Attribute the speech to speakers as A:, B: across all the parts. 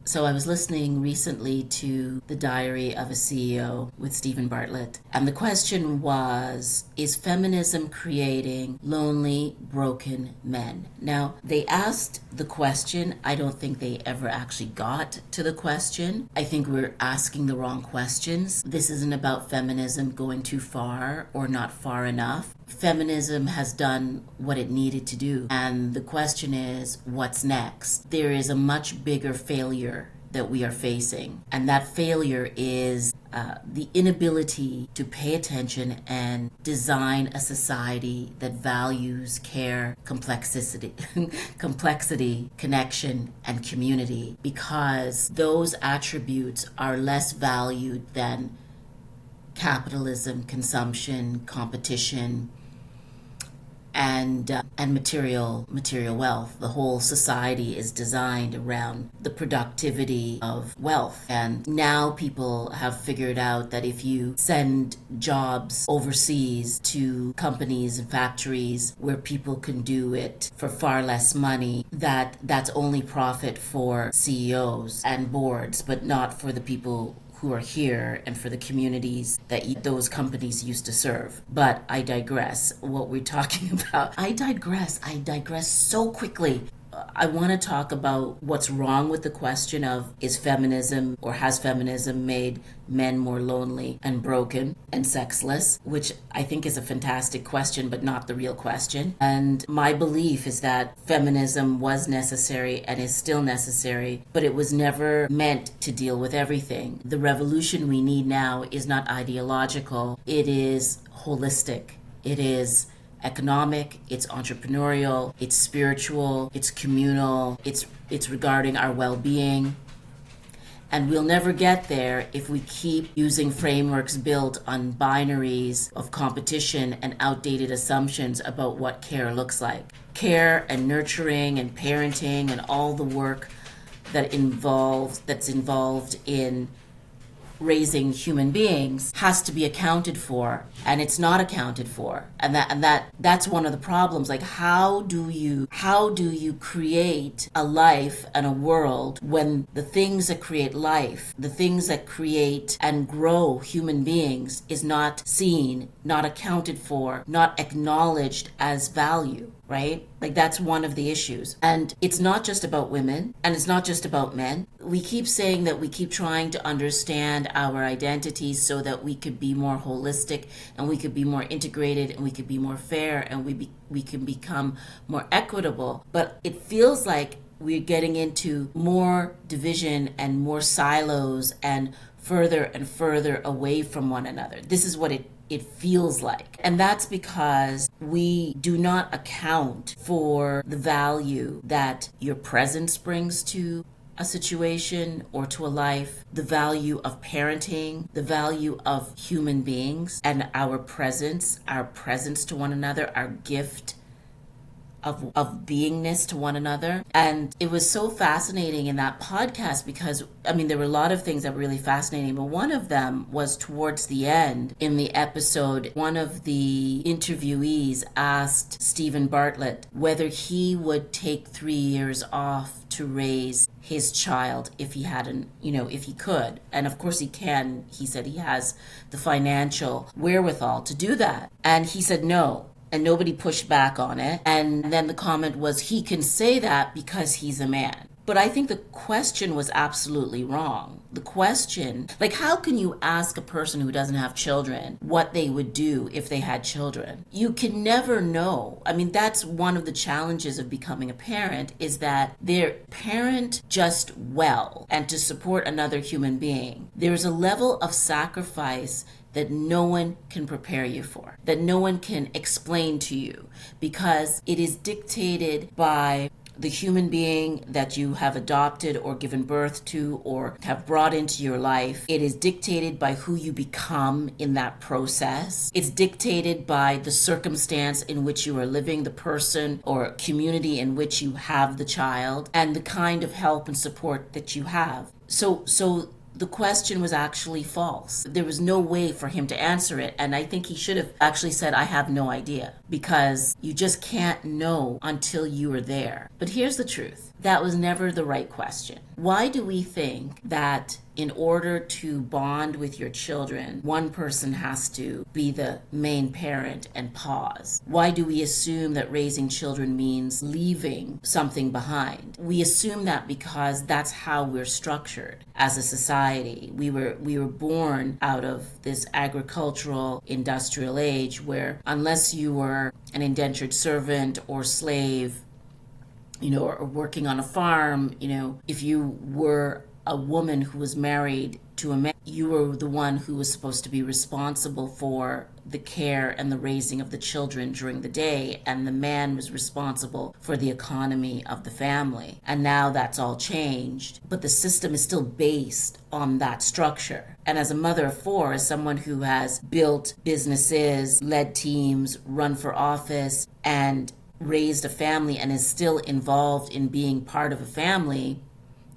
A: So I was listening recently to The Diary of a CEO with Stephen Bartlett, and the question was, is feminism creating lonely, broken men? Now, they asked the question. I don't think they ever actually got to the question. I think we're asking the wrong questions. This isn't about feminism going too far or not far enough. Feminism has done what it needed to do, and the question is, what's next? There is a much bigger failure that we are facing, and that failure is the inability to pay attention and design a society that values care, complexity, connection, and community, because those attributes are less valued than capitalism, consumption, competition, and material wealth. The whole society is designed around the productivity of wealth. And now people have figured out that if you send jobs overseas to companies and factories where people can do it for far less money, that's only profit for CEOs and boards, but not for the people who are here and for the communities that those companies used to serve. But I digress. What we're talking about, I digress so quickly. I want to talk about what's wrong with the question of, is feminism or has feminism made men more lonely and broken and sexless, which I think is a fantastic question, but not the real question. And my belief is that feminism was necessary and is still necessary, but it was never meant to deal with everything. The revolution we need now is not ideological, it is holistic. It is economic, it's entrepreneurial, it's spiritual, it's communal, it's regarding our well-being. And we'll never get there if we keep using frameworks built on binaries of competition and outdated assumptions about what care looks like. Care and nurturing and parenting and all the work that's involved in raising human beings has to be accounted for, and it's not accounted for, and that's one of the problems. Like, how do you create a life and a world when the things that create life, the things that create and grow human beings, is not seen, not accounted for, not acknowledged as value? Right? Like, that's one of the issues. And it's not just about women, and it's not just about men. We keep saying that we keep trying to understand our identities so that we could be more holistic and we could be more integrated and we could be more fair and we can become more equitable. But it feels like we're getting into more division and more silos and further away from one another. This is what it feels like. And that's because we do not account for the value that your presence brings to a situation or to a life, the value of parenting, the value of human beings, and our presence to one another, our gift of beingness to one another. And it was so fascinating in that podcast because, there were a lot of things that were really fascinating, but one of them was towards the end in the episode, one of the interviewees asked Stephen Bartlett whether he would take 3 years off to raise his child if he hadn't, if he could. And of course he can. He said he has the financial wherewithal to do that. And he said no. And nobody pushed back on it. And then the comment was, he can say that because he's a man. But I think the question was absolutely wrong. The question, like, how can you ask a person who doesn't have children what they would do if they had children? You can never know. That's one of the challenges of becoming a parent, is that they're parent just well and to support another human being. There's a level of sacrifice that no one can prepare you for, that no one can explain to you, because it is dictated by the human being that you have adopted or given birth to or have brought into your life. It is dictated by who you become in that process. It's dictated by the circumstance in which you are living, the person or community in which you have the child, and the kind of help and support that you have. So the question was actually false. There was no way for him to answer it. And I think he should have actually said, I have no idea, because you just can't know until you are there. But here's the truth. That was never the right question. Why do we think that in order to bond with your children, one person has to be the main parent and pause? Why do we assume that raising children means leaving something behind? We assume that because that's how we're structured as a society. We were born out of this agricultural industrial age where unless you were an indentured servant or slave, or working on a farm, if you were a woman who was married to a man, you were the one who was supposed to be responsible for the care and the raising of the children during the day, and the man was responsible for the economy of the family. And now that's all changed, but the system is still based on that structure. And as a mother of four, as someone who has built businesses, led teams, run for office, and raised a family and is still involved in being part of a family,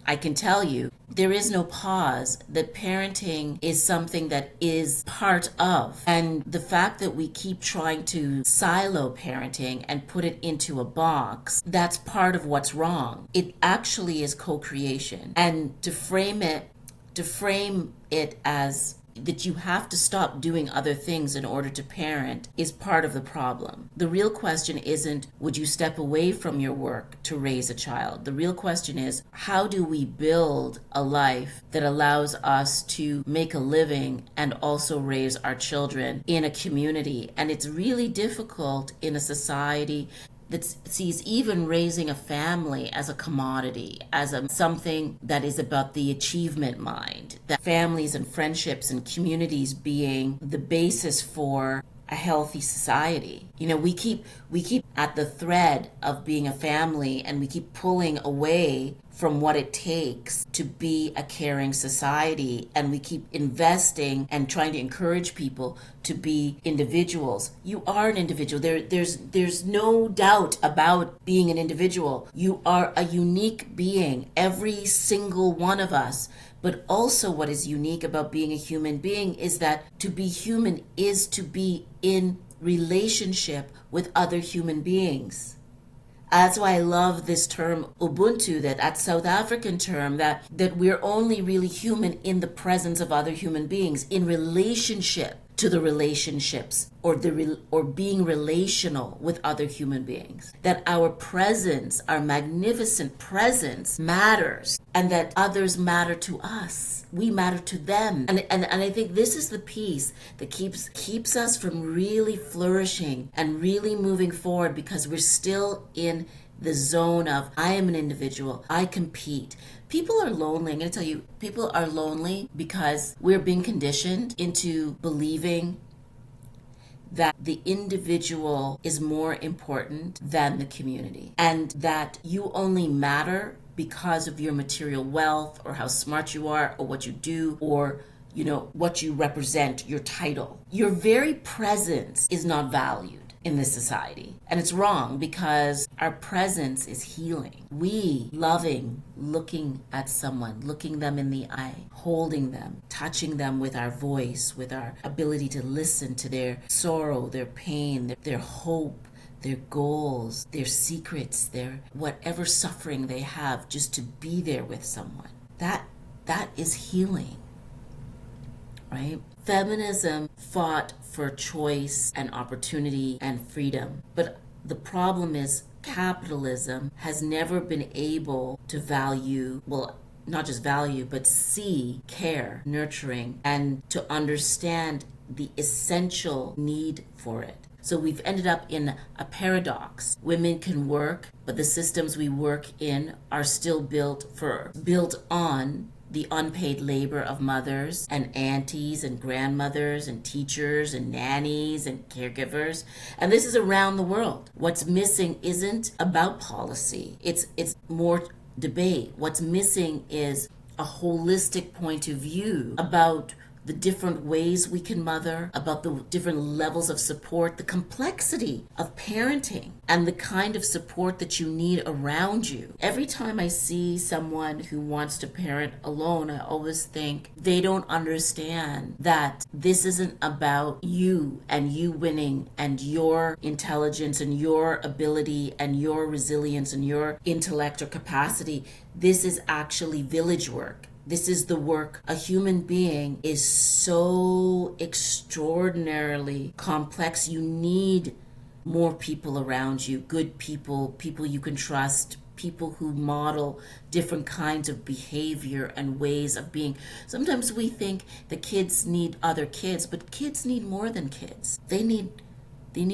A: I can tell you there is no pause, that parenting is something that is part of. And the fact that we keep trying to silo parenting and put it into a box, that's part of what's wrong. It actually is co-creation. And to frame it as that you have to stop doing other things in order to parent is part of the problem. The real question isn't, would you step away from your work to raise a child? The real question is, how do we build a life that allows us to make a living and also raise our children in a community? And it's really difficult in a society that sees even raising a family as a commodity, as something that is about the achievement mind, that families and friendships and communities being the basis for a healthy society. We keep at the thread of being a family, and we keep pulling away from what it takes to be a caring society, and we keep investing and trying to encourage people to be individuals. You are an individual. There's no doubt about being an individual. You are a unique being, every single one of us. But also what is unique about being a human being is that to be human is to be in relationship with other human beings. That's why I love this term Ubuntu, that South African term, that we're only really human in the presence of other human beings, in relationship to the relationships, or being relational with other human beings. That our presence, our magnificent presence, matters, and that others matter to us. We matter to them. And I think this is the piece that keeps us from really flourishing and really moving forward, because we're still in the zone of, I am an individual, I compete. People are lonely. I'm going to tell you, people are lonely because we're being conditioned into believing that the individual is more important than the community, and that you only matter because of your material wealth, or how smart you are, or what you do, or what you represent, your title. Your very presence is not valued in this society. And it's wrong, because our presence is healing. We loving, looking at someone, looking them in the eye, holding them, touching them with our voice, with our ability to listen to their sorrow, their pain, their hope, their goals, their secrets, their whatever suffering they have, just to be there with someone. That is healing, right? Feminism fought for choice and opportunity and freedom. But the problem is capitalism has never been able to value, well, not just value, but see, care, nurturing, and to understand the essential need for it. So we've ended up in a paradox. Women can work, but the systems we work in are still built on the unpaid labor of mothers and aunties and grandmothers and teachers and nannies and caregivers. And this is around the world. What's missing isn't about policy. It's more debate. What's missing is a holistic point of view about the different ways we can mother, about the different levels of support, the complexity of parenting, and the kind of support that you need around you. Every time I see someone who wants to parent alone, I always think they don't understand that this isn't about you and you winning and your intelligence and your ability and your resilience and your intellect or capacity. This is actually village work. This is the work. A human being is so extraordinarily complex. You need more people around you, good people, people you can trust, people who model different kinds of behavior and ways of being. Sometimes we think the kids need other kids, but kids need more than kids. They need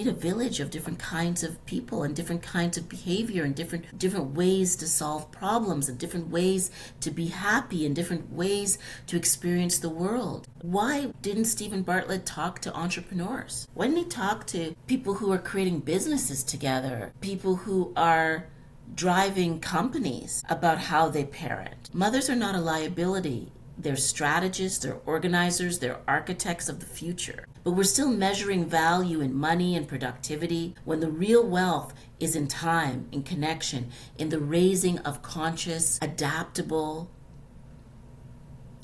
A: a village of different kinds of people and different kinds of behavior and different ways to solve problems and different ways to be happy and different ways to experience the world. Why didn't Stephen Bartlett talk to entrepreneurs? Why didn't he talk to people who are creating businesses together, people who are driving companies about how they parent? Mothers are not a liability. They're strategists, they're organizers, they're architects of the future. But we're still measuring value in money and productivity when the real wealth is in time, in connection, in the raising of conscious, adaptable,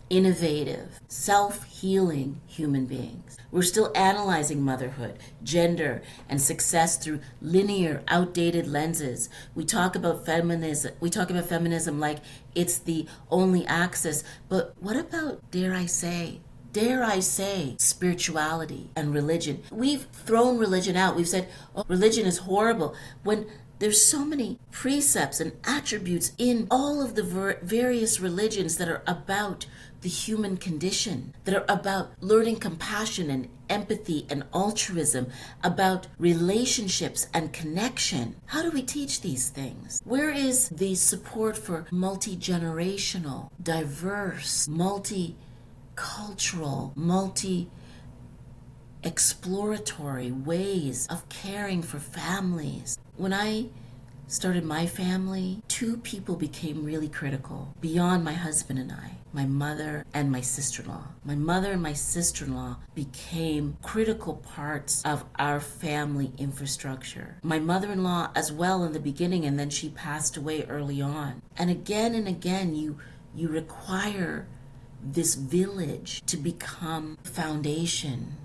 A: innovative, self-healing human beings. We're still analyzing motherhood, gender, and success through linear, outdated lenses. We talk about feminism like it's the only axis, but what about, dare I say, spirituality and religion? We've thrown religion out. We've said, oh, religion is horrible, when there's so many precepts and attributes in all of the various religions that are about the human condition, that are about learning compassion and empathy and altruism, about relationships and connection. How do we teach these things? Where is the support for multi-generational, diverse, multi-cultural, multi-exploratory ways of caring for families? When I started my family, two people became really critical beyond my husband and I, my mother and my sister-in-law. My mother and my sister-in-law became critical parts of our family infrastructure. My mother-in-law as well in the beginning, and then she passed away early on. And again, you require this village to become the foundation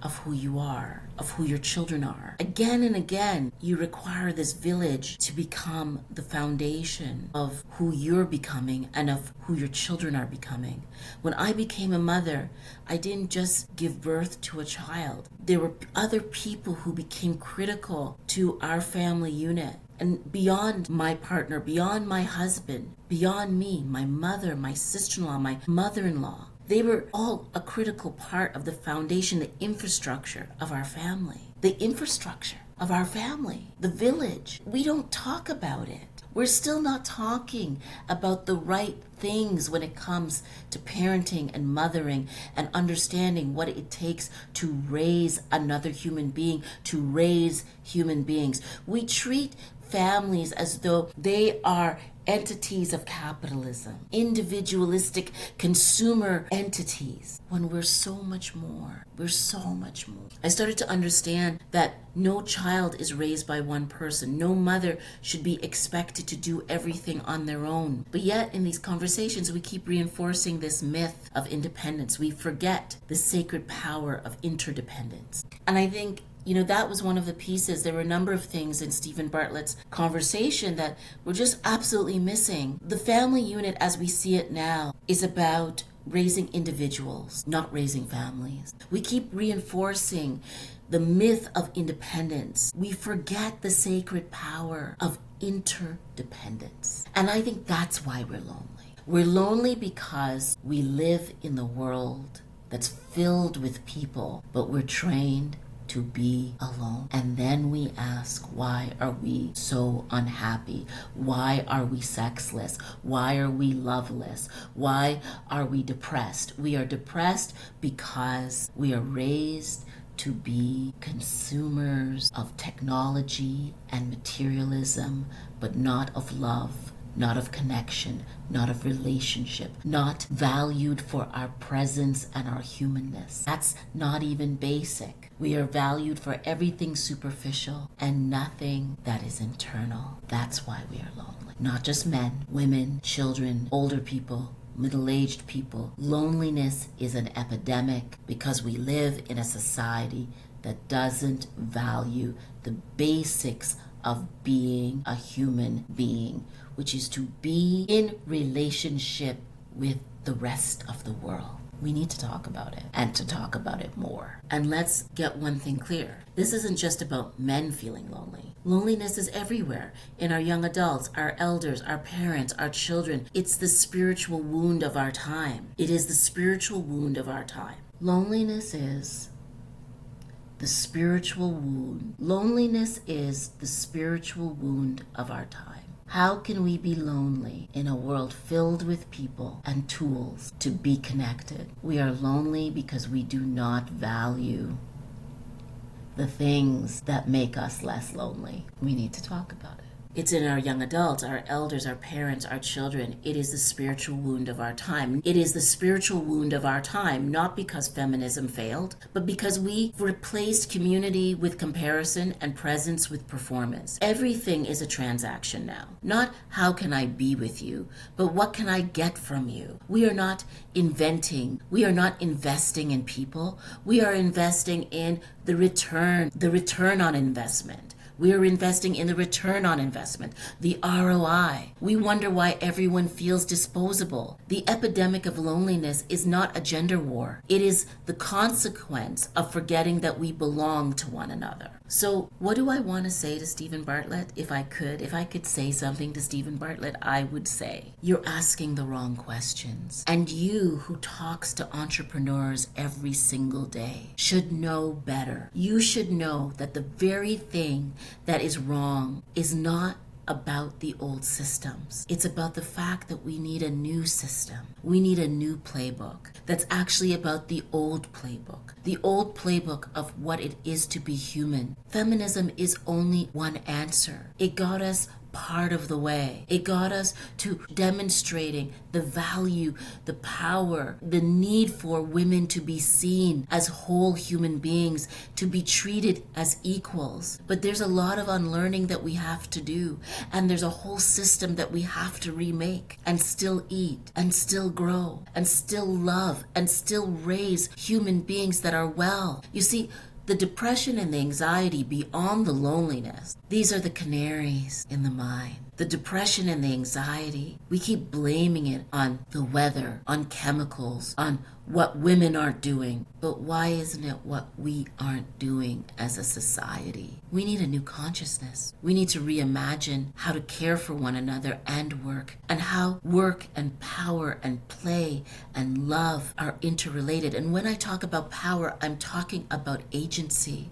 A: of who you are, of who your children are. Again and again, you require this village to become the foundation of who you're becoming and of who your children are becoming. When I became a mother, I didn't just give birth to a child. There were other people who became critical to our family unit. And beyond my partner, beyond my husband, beyond me, my mother, my sister-in-law, my mother-in-law, they were all a critical part of the foundation, the infrastructure of our family. The infrastructure of our family, the village. We don't talk about it. We're still not talking about the right things when it comes to parenting and mothering and understanding what it takes to raise another human being, to raise human beings. We treat families as though they are entities of capitalism, individualistic consumer entities, when we're so much more. We're so much more. I started to understand that no child is raised by one person. No mother should be expected to do everything on their own. But yet in these conversations, we keep reinforcing this myth of independence. We forget the sacred power of interdependence. And I think that was one of the pieces. There were a number of things in Stephen Bartlett's conversation that were just absolutely missing. The family unit as we see it now is about raising individuals, not raising families. We keep reinforcing the myth of independence. We forget the sacred power of interdependence. And I think that's why we're lonely. We're lonely because we live in the world that's filled with people, but we're trained to be alone. And then we ask, why are we so unhappy? Why are we sexless? Why are we loveless? Why are we depressed? We are depressed because we are raised to be consumers of technology and materialism, but not of love not of connection, not of relationship, not valued for our presence and our humanness. That's not even basic. We are valued for everything superficial and nothing that is internal. That's why we are lonely. Not just men, women, children, older people, middle-aged people. Loneliness is an epidemic because we live in a society that doesn't value the basics of being a human being, which is to be in relationship with the rest of the world. We need to talk about it and to talk about it more. And let's get one thing clear. This isn't just about men feeling lonely. Loneliness is everywhere, in our young adults, our elders, our parents, our children. It's the spiritual wound of our time. It is the spiritual wound of our time. Loneliness is the spiritual wound. Loneliness is the spiritual wound of our time. How can we be lonely in a world filled with people and tools to be connected? We are lonely because we do not value the things that make us less lonely. We need to talk about it. It's in our young adults, our elders, our parents, our children. It is the spiritual wound of our time. It is the spiritual wound of our time, not because feminism failed, but because we replaced community with comparison and presence with performance. Everything is a transaction now. Not how can I be with you, but what can I get from you? We are not inventing. We are not investing in people. We are investing in the return on investment. We are investing in the return on investment, the ROI. We wonder why everyone feels disposable. The epidemic of loneliness is not a gender war. It is the consequence of forgetting that we belong to one another. So what do I want to say to Stephen Bartlett? If I could say something to Stephen Bartlett, I would say, you're asking the wrong questions. And you who talks to entrepreneurs every single day should know better. You should know that the very thing that is wrong is not about the old systems. It's about the fact that we need a new system. We need a new playbook that's actually about the old playbook of what it is to be human. Feminism is only one answer. It got us part of the way. It got us to demonstrating the value, the power, the need for women to be seen as whole human beings, to be treated as equals. But there's a lot of unlearning that we have to do, and there's a whole system that we have to remake and still eat and still grow and still love and still raise human beings that are well. You see, the depression and the anxiety beyond the loneliness, these are the canaries in the mine. The depression and the anxiety, we keep blaming it on the weather, on chemicals, on what women aren't doing. But why isn't it what we aren't doing as a society? We need a new consciousness. We need to reimagine how to care for one another and work, and how work and power and play and love are interrelated. And when I talk about power, I'm talking about agency.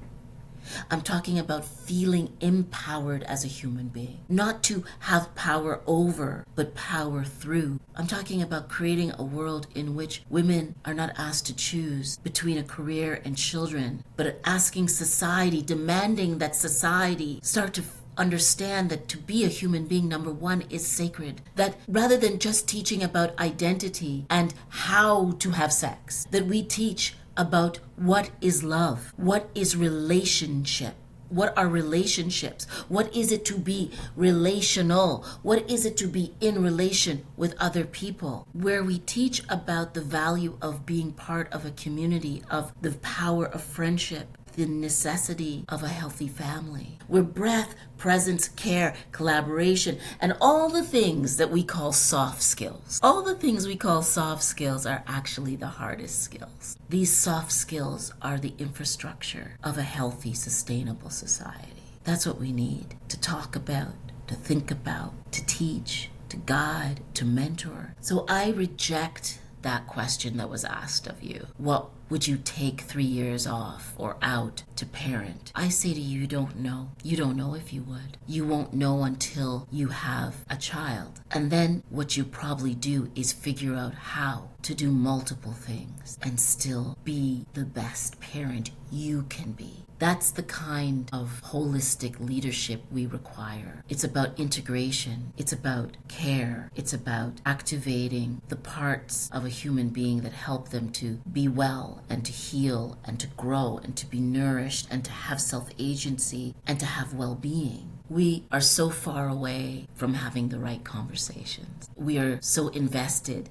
A: I'm talking about feeling empowered as a human being. Not to have power over, but power through. I'm talking about creating a world in which women are not asked to choose between a career and children, but asking society, demanding that society start to understand that to be a human being, number one, is sacred. That rather than just teaching about identity and how to have sex, that we teach about what is love, what is relationship, what are relationships, what is it to be relational, what is it to be in relation with other people, where we teach about the value of being part of a community, of the power of friendship, the necessity of a healthy family, where breath, presence, care, collaboration, and all the things that we call soft skills. All the things we call soft skills are actually the hardest skills. These soft skills are the infrastructure of a healthy, sustainable society. That's what we need to talk about, to think about, to teach, to guide, to mentor. So I reject that question that was asked of you. What would you take 3 years off or out to parent? I say to you, you don't know. You don't know if you would. You won't know until you have a child. And then what you probably do is figure out how to do multiple things and still be the best parent you can be. That's the kind of holistic leadership we require. It's about integration. It's about care. It's about activating the parts of a human being that help them to be well and to heal and to grow and to be nourished and to have self-agency and to have well-being. We are so far away from having the right conversations. We are so invested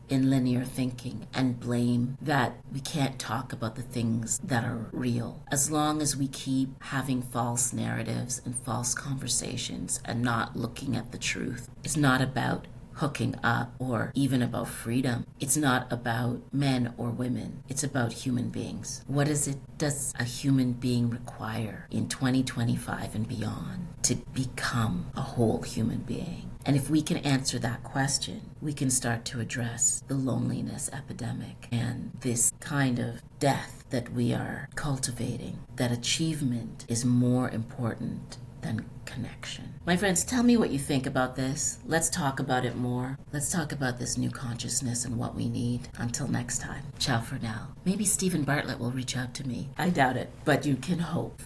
A: in linear thinking and blame that we can't talk about the things that are real. As long as we keep having false narratives and false conversations and not looking at the truth, it's not about hooking up or even about freedom. It's not about men or women. It's about human beings. What does a human being require in 2025 and beyond to become a whole human being? And if we can answer that question, we can start to address the loneliness epidemic and this kind of death that we are cultivating, that achievement is more important than connection. My friends, tell me what you think about this. Let's talk about it more. Let's talk about this new consciousness and what we need. Until next time, ciao for now. Maybe Stephen Bartlett will reach out to me. I doubt it, but you can hope.